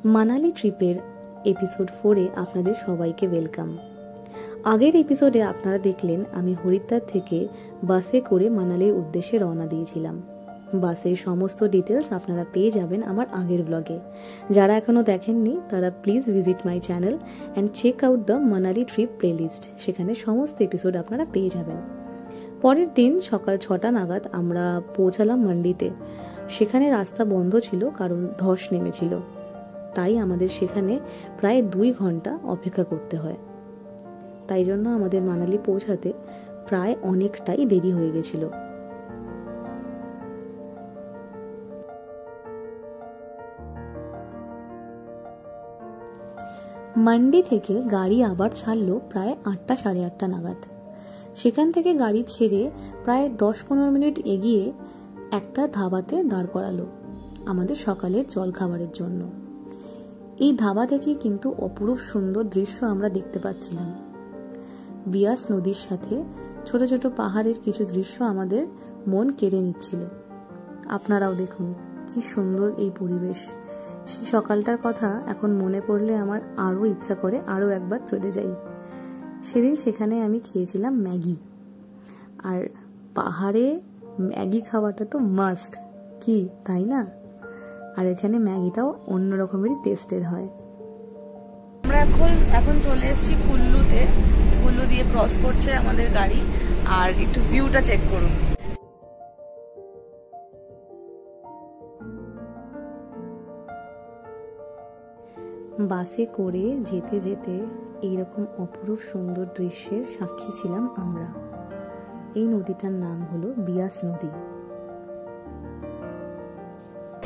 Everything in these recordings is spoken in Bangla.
মানালি ট্রিপের এপিসোড 4-এ আপনাদের সবাইকে ওয়েলকাম। আগের এপিসোডে আপনারা দেখলেন আমি হরিদ্বার থেকে বাসে করে মানালির উদ্দেশ্যে রওনা দিয়েছিলাম। বাসের সমস্ত ডিটেলস আপনারা পেয়ে যাবেন আমার আগের ব্লগে। যারা এখনও দেখেননি তারা please visit my channel and check out the Manali trip playlist, সেখানে সমস্ত এপিসোড আপনারা পেয়ে যাবেন। পরের দিন সকাল 6টা নাগাদ আমরা পৌঁছালাম মান্ডিতে। সেখানে রাস্তা বন্ধ ছিল কারণ ধস নেমেছিল, তাই আমাদের সেখানে প্রায় 2 ঘন্টা অপেক্ষা করতে হয়। তাই জন্য আমাদের মানালি পৌঁছাতে প্রায় অনেকটাই দেরি হয়ে গেছিল। মান্ডি থেকে গাড়ি আবার ছাড়লো প্রায় 8টা সাড়ে 8টা নাগাদ। সেখান থেকে গাড়ি ছেড়ে প্রায় 10-15 মিনিট এগিয়ে একটা ধাবাতে দাঁড় করালো আমাদের সকালের জলখাবারের জন্য। এই ধাবা থেকে কিন্তু অপরূপ সুন্দর দৃশ্য আমরা দেখতে পাচ্ছিলাম। বিয়াস নদীর সাথে ছোট ছোট পাহাড়ের কিছু দৃশ্য আমাদের মন কেড়ে নিচ্ছিল। আপনারাও দেখুন কি সুন্দর এই পরিবেশ। সেই সকালটার কথা এখন মনে পড়লে আমার আরও ইচ্ছা করে আরও একবার চলে যাই। সেদিন সেখানে আমি খেয়েছিলাম ম্যাগি, আর পাহাড়ে ম্যাগি খাওয়াটা তো মাস্ট, কি তাই না? আর এখানে ম্যাগিটাও অন্য রকমেরই টেস্টের হয়। আমরা এখন চলে এসেছি কুল্লুতে। কুল্লু দিয়ে ক্রস করছে আমাদের গাড়ি, আর একটু ভিউটা চেক করুন। বাসে করে যেতে যেতে এইরকম অপরূপ সুন্দর দৃশ্যের সাক্ষী ছিলাম আমরা। এই নদীটার নাম হলো বিয়াস নদী।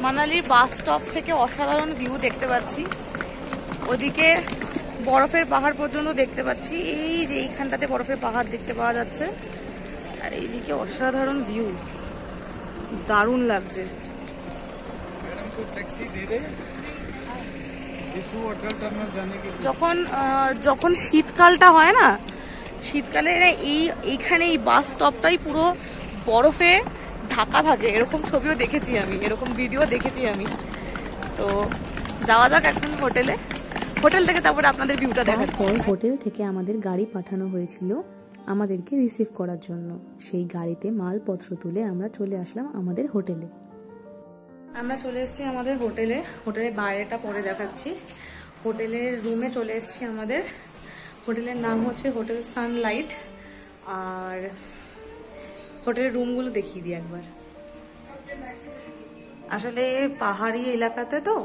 মানালির বাস স্টপ থেকে অসাধারণ ভিউ দেখতে পাচ্ছি। ওদিকে বরফের পাহাড় পর্যন্ত দেখতে পাচ্ছি। এই যে এইখানটাতে বরফের পাহাড় দেখতে পাওয়া যাচ্ছে, আর এইদিকে অসাধারণ ভিউ, দারুণ লাগছে। যখন শীতকালটা হয় না, শীতকালে এইখানে এই বাস স্টপটাই পুরো বরফে ঢাকা থাকে। এরকম ছবিও দেখেছি আমি, এরকম ভিডিও দেখেছি আমি। তো যাওয়া যাক এখন হোটেল থেকে, তারপরে আপনাদের ভিউটা দেখাচ্ছি। হোটেল থেকে আমাদের গাড়ি পাঠানো হয়েছিল আমাদেরকে রিসিভ করার জন্য। সেই গাড়িতে মালপত্র তুলে আমরা চলে আসলাম আমাদের হোটেলে। আমরা চলে এসেছি আমাদের হোটেলের বাইরেটা পরে দেখাচ্ছি। হোটেলের রুমে চলে এসেছি আমাদের। হোটেলের নাম হচ্ছে হোটেল সানলাইট। আর হোটেলের রুমগুলো দেখিয়ে দিই একবার। আসলে পাহাড়ি এলাকাতে তো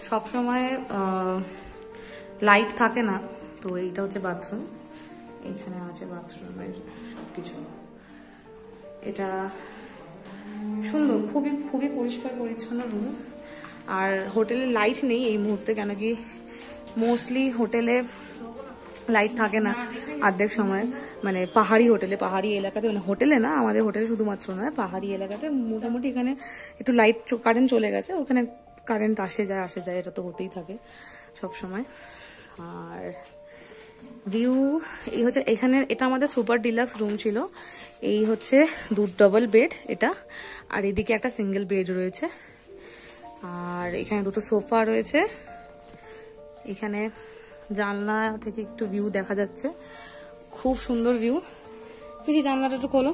সবসময় লাইট থাকে না। তো এইটা হচ্ছে বাথরুম, এইখানে আছে বাথরুমের সবকিছু। এটা সুন্দর, খুবই খুবই পরিষ্কার পরিচ্ছন্ন রুম। আর হোটেলে লাইট নেই এই মুহূর্তে, কেন কি মোস্টলি হোটেলে লাইট থাকে না অর্ধেক সময়। মানে পাহাড়ি এলাকাতে, মানে হোটেলে না, আমাদের হোটেলে শুধুমাত্র নয়, পাহাড়ি এলাকাতে মোটামুটি এখানে একটু লাইট কারেন্ট চলে গেছে। ওখানে কারেন্ট আসে যায়, এটা তো হতেই থাকে সব সময়। আর ভিউ এই হচ্ছে এখানে, এটা আমাদের সুপার ডিলাক্স রুম ছিল। এই হচ্ছে 2 ডাবল বেড এটা, আর এদিকে একটা সিঙ্গেল বেড রয়েছে। আর এখানে 2টো সোফা রয়েছে। এখানে জানলা থেকে একটু ভিউ দেখা যাচ্ছে, খুব সুন্দর ভিউ। দেখি জানলাটা একটু খোলো।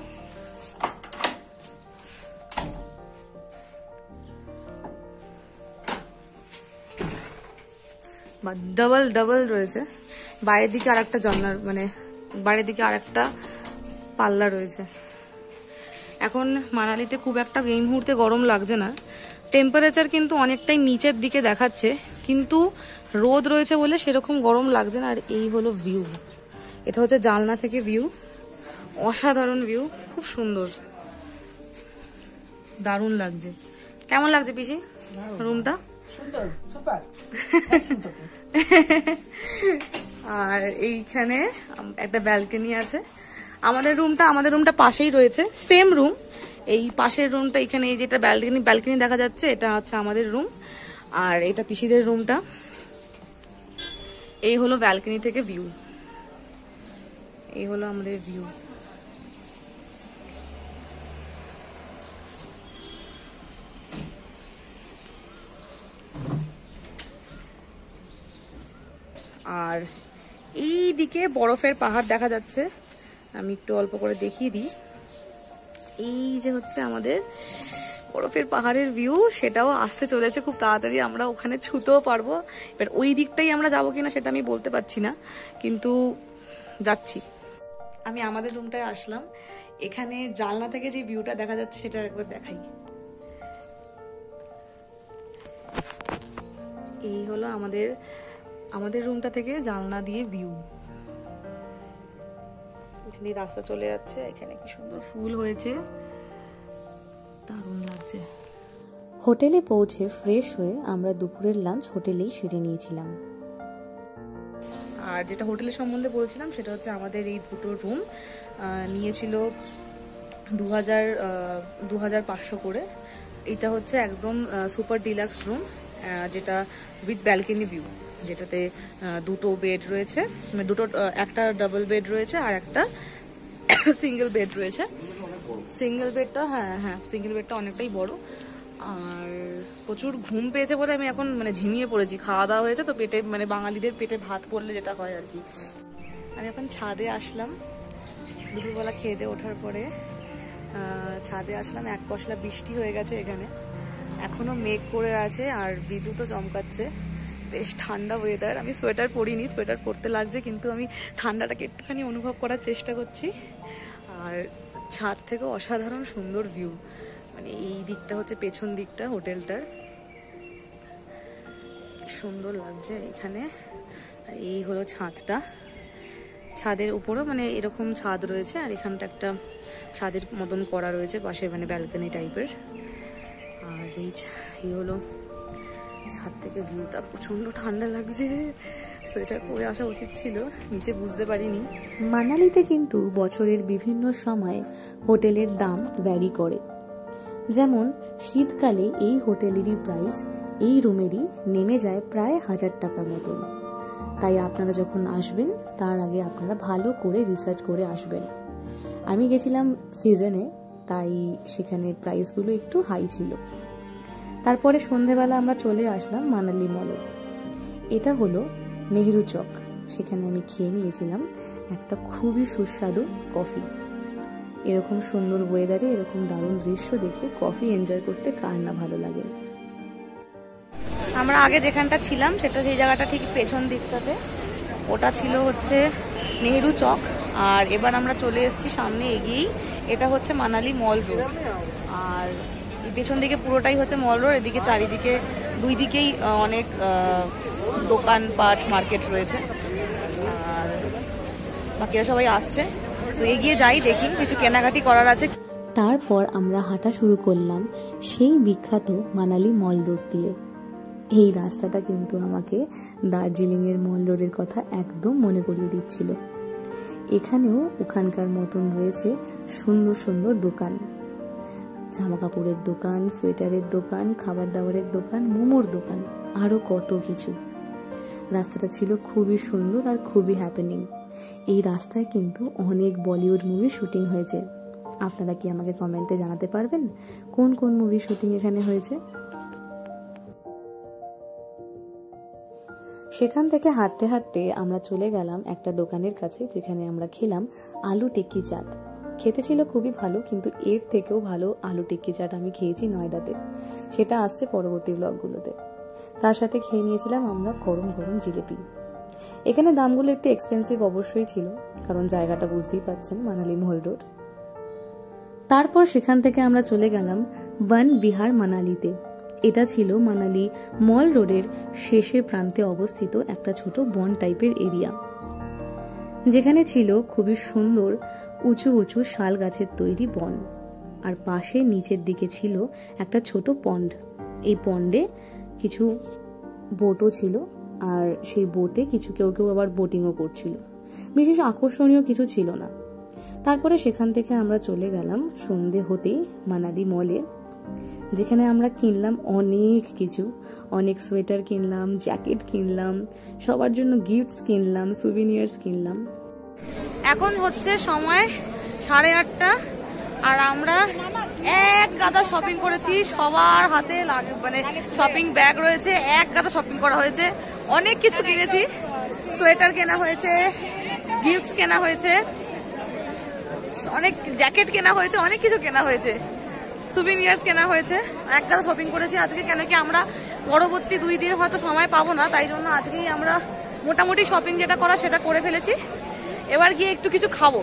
বা ডাবল রয়েছে। বাইরের দিকে আর একটা জানলার, মানে বাইরের দিকে আর একটা পাল্লা রয়েছে। এখন মানালিতে খুব একটা এই মুহূর্তে গরম লাগছে না। টেম্পারেচার কিন্তু অনেকটাই নিচের দিকে দেখাচ্ছে, কিন্তু রোদ রয়েছে বলে সেরকম গরম লাগছে না। আর এই হলো ভিউ, এটা হচ্ছে জানলা থেকে ভিউ। অসাধারণ ভিউ, খুব সুন্দর, দারুণ লাগছে। কেমন লাগছে পিসি রুমটা? আর এইখানে একটা ব্যালকনি আছে। আমাদের রুমটা পাশেই রয়েছে, সেম রুম। এই পাশের রুমটা, এখানে এই যেটা ব্যালকনি দেখা যাচ্ছে, এটা হচ্ছে আমাদের রুম। আর এটা পিসিদের রুমটা। এই হলো ব্যালকনি থেকে ভিউ, এই হলো আমাদের ভিউ। আর এই দিকে বরফের পাহাড় দেখা যাচ্ছে, আমি একটু অল্প করে দেখিয়ে দিই। এই যে হচ্ছে আমাদের বরফের পাহাড়ের ভিউ, সেটাও আসতে চলেছে খুব তাড়াতাড়ি, আমরা ওখানে ছুতেও পারবো। এবার ওই দিকটাই আমরা যাবো কিনা সেটা আমি বলতে পারছি না, কিন্তু যাচ্ছি। আমি আমাদের রুমটায় আসলাম, এখানে জানলা থেকে যে ভিউটা দেখা যাচ্ছে সেটা একবার দেখাই। এই হলো আমাদের রুমটা থেকে জানলা দিয়ে ভিউ। এখানে রাস্তা চলে যাচ্ছে, এখানে কি সুন্দর ফুল হয়েছে, দারুণ লাগছে। হোটেলে পৌঁছে ফ্রেশ হয়ে আমরা দুপুরের লাঞ্চ হোটেলেই সেরে নিয়েছিলাম। আর যেটা হোটেলের সম্বন্ধে বলছিলাম সেটা হচ্ছে আমাদের এই দুটো রুম নিয়েছিল 2500 করে। এটা হচ্ছে একদম সুপার ডিলাক্স রুম, যেটা উইথ ব্যালকনি ভিউ, যেটাতে দুটো বেড রয়েছে, একটা ডাবল বেড রয়েছে আর একটা সিঙ্গেল বেড রয়েছে। সিঙ্গেল বেডটা সিঙ্গেল বেডটা অনেকটাই বড়। আর প্রচুর ঘুম পেয়েছে বলে আমি এখন ঝিমিয়ে পড়েছি। খাওয়া দাওয়া হয়েছে তো পেটে, বাঙালিদের পেটে ভাত পড়লে যেটা হয় আর কি। আমি এখন ছাদে আসলাম, দুপুরবেলা খেয়ে দিয়ে ওঠার পরে ছাদে আসলাম। এক পশলা বৃষ্টি হয়ে গেছে এখানে, এখনো মেঘ করে আছে আর বিদ্যুৎও চমকাচ্ছে। বেশ ঠান্ডা ওয়েদার। আমি সোয়েটার পরিনি, সোয়েটার পরতে লাগছে, কিন্তু আমি ঠান্ডাটাকে একটুখানি অনুভব করার চেষ্টা করছি। আর ছাদ থেকে অসাধারণ সুন্দর ভিউ, এই দিকটা হচ্ছে পেছন দিকটা হোটেলটার, সুন্দর লাগছে এখানে। আর এই হলো ছাদটা, ছাদের উপরও এরকম ছাদ রয়েছে, আর এখানটা একটা ছাদের মতন করা রয়েছে পাশে, ব্যালকনি টাইপের। আর এই হলো ছাদ থেকে ভিউটা, প্রচন্ড ঠান্ডা লাগছে, সোয়েটার পরে আসা উচিত ছিল, নিচে বুঝতে পারিনি। মানালিতে কিন্তু বছরের বিভিন্ন সময় হোটেলের দাম ভ্যারি করে। যেমন শীতকালে এই হোটেলেরই প্রাইস এই রুমেরই নেমে যায় প্রায় 1000 টাকার মতন। তাই আপনারা যখন আসবেন তার আগে আপনারা ভালো করে রিসার্চ করে আসবেন। আমি গেছিলাম সিজনে, তাই সেখানে প্রাইসগুলো একটু হাই ছিল। তারপরে সন্ধেবেলা আমরা চলে আসলাম মানালি মলে। এটা হলো নেহেরু চক, সেখানে আমি খেয়ে নিয়েছিলাম একটা খুবই সুস্বাদু কফি। এরকম সুন্দর ওয়েদারে এরকম দারুণ দৃশ্য দেখে কফি এনজয় করতে কার না ভালো লাগে। আমরা আগে যেখানটা ছিলাম সেটা সেই জায়গাটা ঠিক পেছন দিকটাতে, ওটা ছিল হচ্ছে নেহেরু চক। আর এবার আমরা চলে এসেছি সামনে এগিয়েই, এটা হচ্ছে মানালি মল রোড। আর পেছন দিকে পুরোটাই হচ্ছে মল রোড, এদিকে চারিদিকে দুই দিকেই অনেক দোকানপাট মার্কেট রয়েছে। আর বাকিরা সবাই আসছে, তো এগিয়ে যাই, দেখি কিছু কেনাকাটি করার আছে। তারপর আমরা হাঁটা শুরু করলাম সেই বিখ্যাত মানালি মল রোড দিয়ে। এই রাস্তাটা কিন্তু আমাকে দার্জিলিংয়ের মল রোডের কথা একদম মনে করিয়ে দিচ্ছিল। এখানেও ওখানকার মতন রয়েছে সুন্দর সুন্দর দোকান, জামা কাপড়ের দোকান, সোয়েটারের দোকান, খাবার দাবারের দোকান, মোমোর দোকান, আরও কত কিছু। রাস্তাটা ছিল খুবই সুন্দর আর খুবই হ্যাপেনিং। এই রাস্তায় কিন্তু অনেক বলিউড মুভি শুটিং হয়েছে। আপনারা কি আমাকে কমেন্টে জানাতে পারবেন কোন কোন মুভি শুটিং এখানে হয়েছে? সেখান থেকে হাঁটতে হাঁটতে আমরা চলে গেলাম একটা দোকানের কাছে, যেখানে আমরা খেলাম আলু টিক্কি চাট। খেতে ছিল খুবই ভালো, কিন্তু এর থেকেও ভালো আলু টিক্কি চাট আমি খেয়েছি নয়ডাতে, সেটা আসছে পরবর্তী ব্লগগুলোতে। তার সাথে খেয়ে নিয়েছিলাম আমরা গরম গরম জিলেপি। এখানে দামগুলো একটু এক্সপেন্সিভ অবশ্যই ছিল, কারণ জায়গাটা বুঝতেই পাচ্ছেন মানালি মল রোড। তারপর সেখান থেকে আমরা চলে গেলাম বন বিহার মানালিতে। এটা ছিল মানালি মল রোডের শেষের প্রান্তে অবস্থিত একটা ছোট বন টাইপের এরিয়া, যেখানে ছিল খুবই সুন্দর উঁচু উঁচু শাল গাছের তৈরি বন। আর পাশে নিচের দিকে ছিল একটা ছোট পন্ড। এই পন্ডে কিছু বোটও ছিল, আর সেই বোটে কেউ কেউ আবার বোটিংও করছিল। বিশেষ আকর্ষণীয় কিছু ছিল না। তারপরে সেখান থেকে আমরা চলে গেলাম সন্ধে হতেই মানালি মলে, যেখানে আমরা কিনলাম অনেক কিছু, অনেক সোয়েটার কিনলাম, জ্যাকেট কিনলাম, সবার জন্য গিফটস কিনলাম, সুভিনিয়ার্স কিনলাম। এখন হচ্ছে সময় 8:30, আর আমরা এক গাদা শপিং করেছি। সবার হাতে শপিং ব্যাগ রয়েছে, এক গাদা শপিং করা হয়েছে, অনেক কিছু কিনেছি। সোয়েটার কেনা হয়েছে, গিফটস কেনা হয়েছে, অনেক জ্যাকেট কেনা হয়েছে, অনেক কিছু কেনা হয়েছে, সুভিনিয়ার্স কেনা হয়েছে। একটা শপিং করেছি আজকে, কেন কি আমরা পরবর্তী 2 দিন হয়তো সময় পাবো না, তাই জন্য আজকেই আমরা মোটামুটি শপিং যেটা করা সেটা করে ফেলেছি। এবার গিয়ে একটু কিছু খাবো।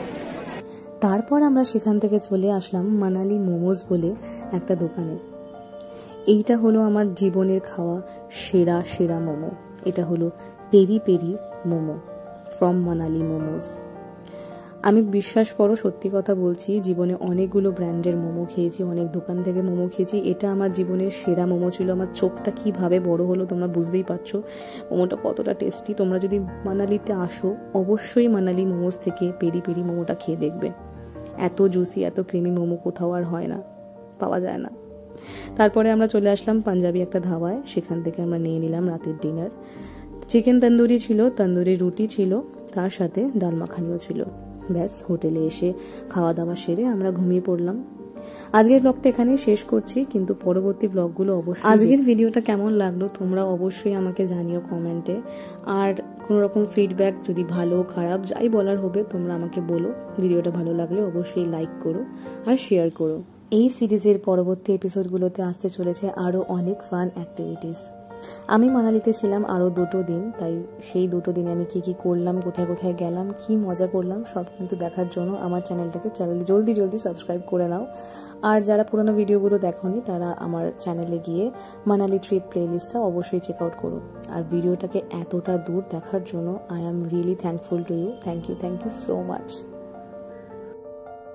তারপর আমরা সেখান থেকে চলে আসলাম মানালি মোমোস বলে একটা দোকানে। এইটা হলো আমার জীবনের খাওয়া সেরা সেরা মোমো। এটা হলো peri peri momo from Manali momos. আমি বিশ্বাস করো, সত্যি কথা বলছি, জীবনে অনেকগুলো ব্র্যান্ডের মোমো খেয়েছি, অনেক দোকান থেকে মোমো খেয়েছি, এটা আমার জীবনের সেরা মোমো ছিল। আমার চোখটা কিভাবে বড় হলো তোমরা বুঝতেই পারছো মোমোটা কতটা টেস্টি। তোমরা যদি মানালিতে আসো অবশ্যই মানালি মোমোস থেকে পেরি পেরি মোমোটা খেয়ে দেখবে। এত জুসি এত ক্রিমি মোমো কোথাও আর হয় না, পাওয়া যায় না। তারপরে আমরা চলে আসলাম পাঞ্জাবি একটা ধাবায়, সেখান থেকে আমরা নিয়ে নিলাম রাতের ডিনার। চিকেন তন্দুরি ছিল, তন্দুরি রুটি ছিল, তার সাথে ডাল মাখানিও ছিল। ব্যাস, হোটেলে এসে খাওয়া দাওয়া সেরে আমরা ঘুমিয়ে পড়লাম। আজকের ব্লগটা এখানেই শেষ করছি, কিন্তু পরবর্তী ব্লগগুলো অবশ্যই। আজকের ভিডিওটা কেমন লাগলো তোমরা অবশ্যই আমাকে জানিও কমেন্টে। আর কোনো রকম ফিডব্যাক যদি ভালো খারাপ যাই বলার হবে তোমরা আমাকে বলো। ভিডিওটা ভালো লাগলে অবশ্যই লাইক করো আর শেয়ার করো। এই সিরিজের পরবর্তী এপিসোডগুলোতে আসতে চলেছে আরও অনেক ফান অ্যাক্টিভিটিস। আমি মানালিতে ছিলাম আরও 2 দিন, তাই সেই 2 দিনে আমি কি কি করলাম, কোথায় কোথায় গেলাম, কি মজা করলাম, সব কিন্তু দেখার জন্য আমার চ্যানেলটাকে জলদি সাবস্ক্রাইব করে নাও। আর যারা পুরোনো ভিডিওগুলো দেখোনি তারা আমার চ্যানেলে গিয়ে মানালি ট্রিপ প্লেলিস্টটা অবশ্যই চেক আউট করো। আর ভিডিওটাকে এতটা দূর দেখার জন্য I am really thankful to you. Thank you so much.